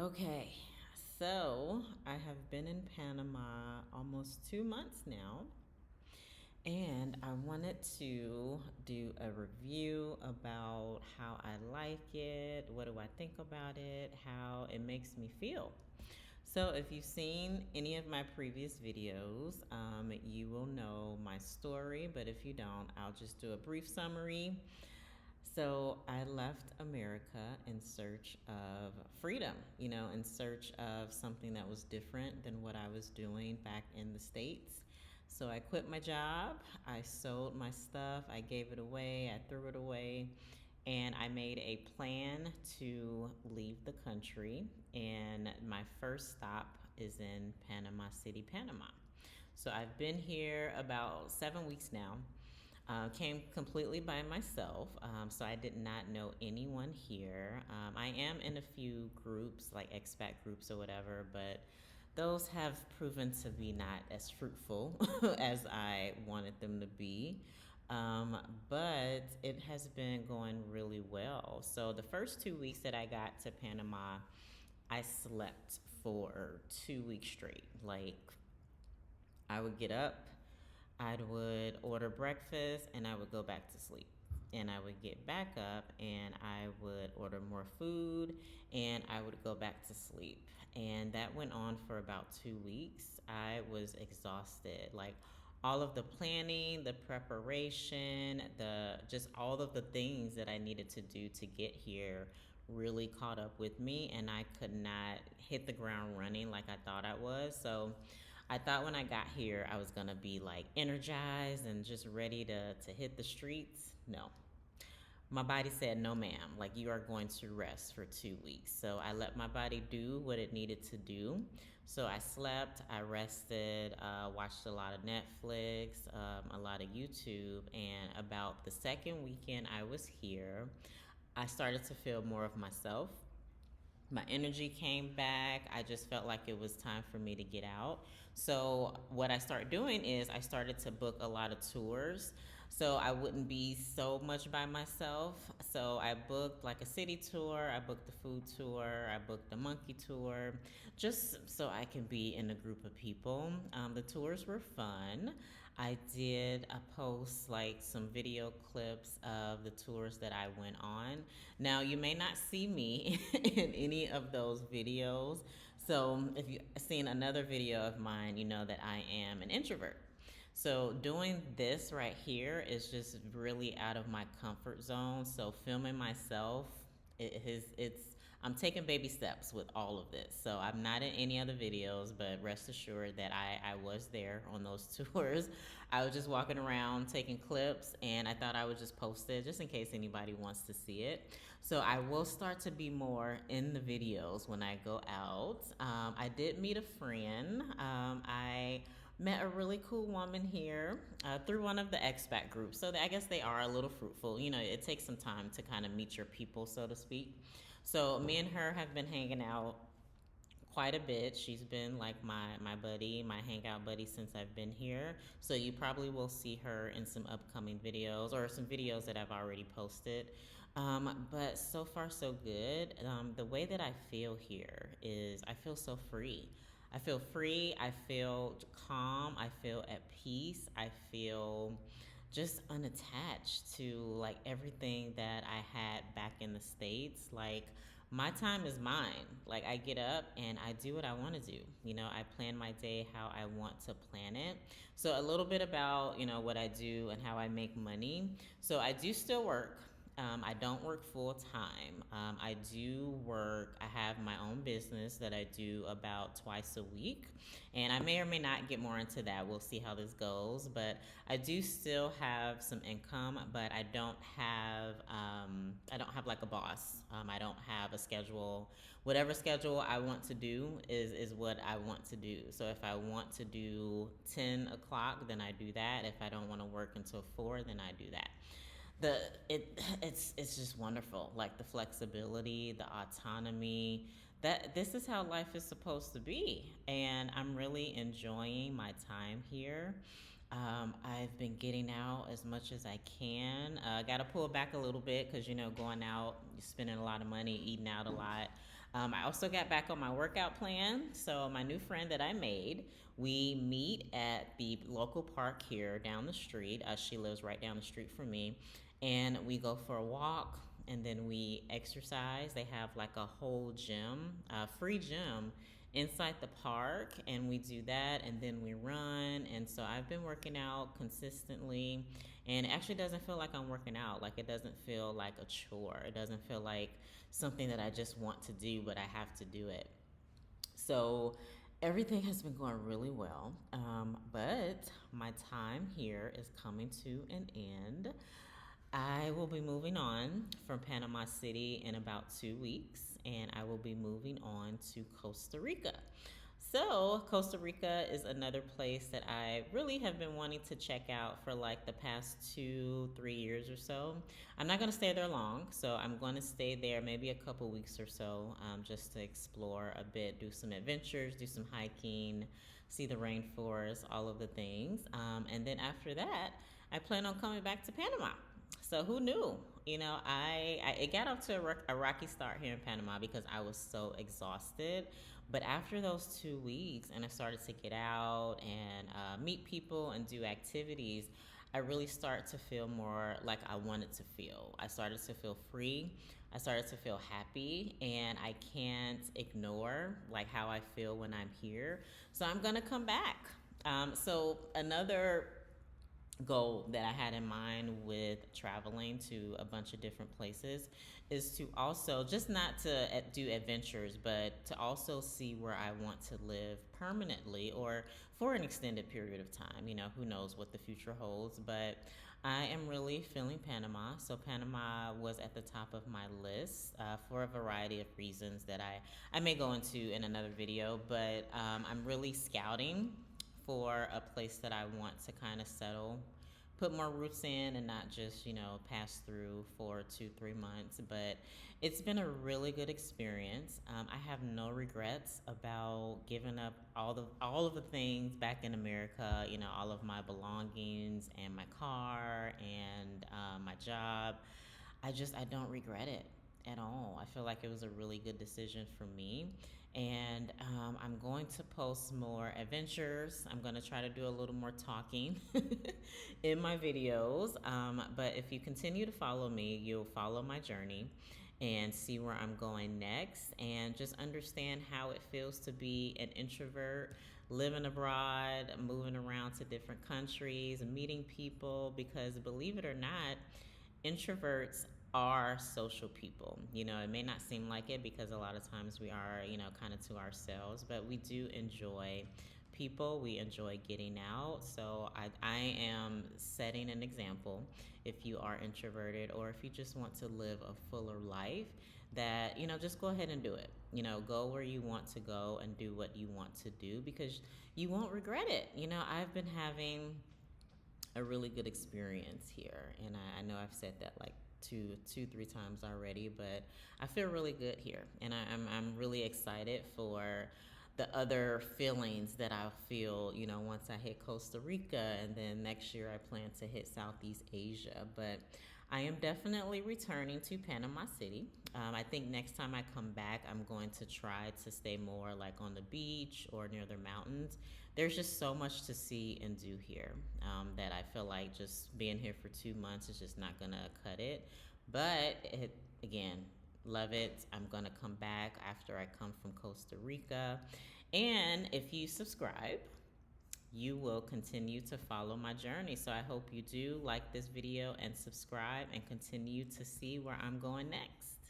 Okay, so I have been in Panama almost 2 months now, and I wanted to do a review about how I like it, what do I think about it, how it makes me feel. So, if you've seen any of my previous videos, you will know my story, but if you don't, I'll just do a brief summary. So I left America in search of freedom, in search of something that was different than what I was doing back in the States. So I quit my job, I sold my stuff, I gave it away, I threw it away, and I made a plan to leave the country. And my first stop is in Panama City, Panama. So I've been here about 7 weeks now. Came completely by myself, so I did not know anyone here. I am in a few groups, like expat groups or whatever, but those have proven to be not as fruitful as I wanted them to be. But it has been going really well. So the first 2 weeks that I got to Panama, I slept for 2 weeks straight. Like, I would get up, I would order breakfast, and I would go back to sleep. And I would get back up and I would order more food and I would go back to sleep. And that went on for about 2 weeks. I was exhausted. Like, all of the planning, the preparation, the just all of the things that I needed to do to get here really caught up with me, and I could not hit the ground running like I thought I was. So I thought when I got here I was gonna be like energized and just ready to hit the streets. No, my body said, no, ma'am, like, you are going to rest for 2 weeks. So I let my body do what it needed to do. So I slept, I rested, watched a lot of Netflix, a lot of YouTube. And about the second weekend I was here, I started to feel more of myself. My energy came back. I just felt like it was time for me to get out. So what I started doing is I started to book a lot of tours so I wouldn't be so much by myself. So I booked like a city tour, I booked the food tour, I booked the monkey tour, just so I can be in a group of people. The tours were fun. I did post like some video clips of the tours that I went on. Now, you may not see me in any of those videos. So if you've seen another video of mine, you know that I am an introvert. So doing this right here is just really out of my comfort zone. So filming myself, it's I'm taking baby steps with all of this. So I'm not in any other videos, but rest assured that I was there on those tours. I was just walking around taking clips, and I thought I would just post it just in case anybody wants to see it. So I will start to be more in the videos when I go out. I did meet a friend. I met a really cool woman here through one of the expat groups. So I guess they are a little fruitful. It takes some time to kind of meet your people, so to speak. So me and her have been hanging out quite a bit. She's been like my buddy, my hangout buddy since I've been here. So you probably will see her in some upcoming videos or some videos that I've already posted. But so far so good. The way that I feel here is I feel so free. I feel free. I feel calm. I feel at peace. I feel just unattached to like everything that I had back in the States. Like, my time is mine. Like, I get up and I do what I want to do. I plan my day how I want to plan it. So a little bit about, what I do and how I make money. So I do still work. I don't work full time. I have my own business that I do about twice a week. And I may or may not get more into that. We'll see how this goes. But I do still have some income, but I don't have like a boss. I don't have a schedule. Whatever schedule I want to do is what I want to do. So if I want to do 10 o'clock, then I do that. If I don't want to work until 4, then I do that. It's just wonderful, like the flexibility, the autonomy. That this is how life is supposed to be, and I'm really enjoying my time here. I've been getting out as much as I can. Got to pull back a little bit because, going out, you're spending a lot of money, eating out a lot. I also got back on my workout plan. So, my new friend that I made, we meet at the local park here down the street. She lives right down the street from me. And we go for a walk and then we exercise. They have like a whole gym, free gym inside the park, and we do that and then we run. And so I've been working out consistently, and it actually doesn't feel like I'm working out. Like, it doesn't feel like a chore, it doesn't feel like something that I just want to do but I have to do it. So everything has been going really well, but my time here is coming to an end. I will be moving on from Panama City in about 2 weeks, and I will be moving on to Costa Rica. So, Costa Rica is another place that I really have been wanting to check out for like the past 2, 3 years or so. I'm not going to stay there long, so I'm going to stay there maybe a couple weeks or so, just to explore a bit, do some adventures, do some hiking, see the rainforest, all of the things. And then after that, I plan on coming back to Panama. So who knew? I it got off to a rocky start here in Panama because I was so exhausted. But after those 2 weeks, and I started to get out and meet people and do activities, I really started to feel more like I wanted to feel. I started to feel free. I started to feel happy, and I can't ignore like how I feel when I'm here. So I'm gonna come back. So another goal that I had in mind with traveling to a bunch of different places is to also just not to do adventures, but to also see where I want to live permanently or for an extended period of time. Who knows what the future holds, but I am really feeling Panama. So, Panama was at the top of my list for a variety of reasons that I may go into in another video, but I'm really scouting for a place that I want to kind of settle, put more roots in, and not just, pass through for 2, 3 months. But it's been a really good experience. I have no regrets about giving up all of the things back in America. All of my belongings and my car and my job. I don't regret it at all. I feel like it was a really good decision for me. And I'm going to post more adventures. I'm going to try to do a little more talking in my videos. But if you continue to follow me, you'll follow my journey and see where I'm going next, and just understand how it feels to be an introvert, living abroad, moving around to different countries, meeting people, because believe it or not, introverts are social people. It may not seem like it because a lot of times we are, kind of to ourselves, but we do enjoy people. We enjoy getting out. So I am setting an example if you are introverted or if you just want to live a fuller life, that, just go ahead and do it. Go where you want to go and do what you want to do because you won't regret it. I've been having a really good experience here, and I know I've said that like 3 times already, but I feel really good here, and I'm really excited for the other feelings that I'll feel, once I hit Costa Rica, and then next year I plan to hit Southeast Asia. But I am definitely returning to Panama City. I think next time I come back, I'm going to try to stay more like on the beach or near the mountains. There's just so much to see and do here, that I feel like just being here for 2 months is just not going to cut it. But again, love it. I'm going to come back after I come from Costa Rica. And if you subscribe, you will continue to follow my journey. So I hope you do like this video and subscribe and continue to see where I'm going next.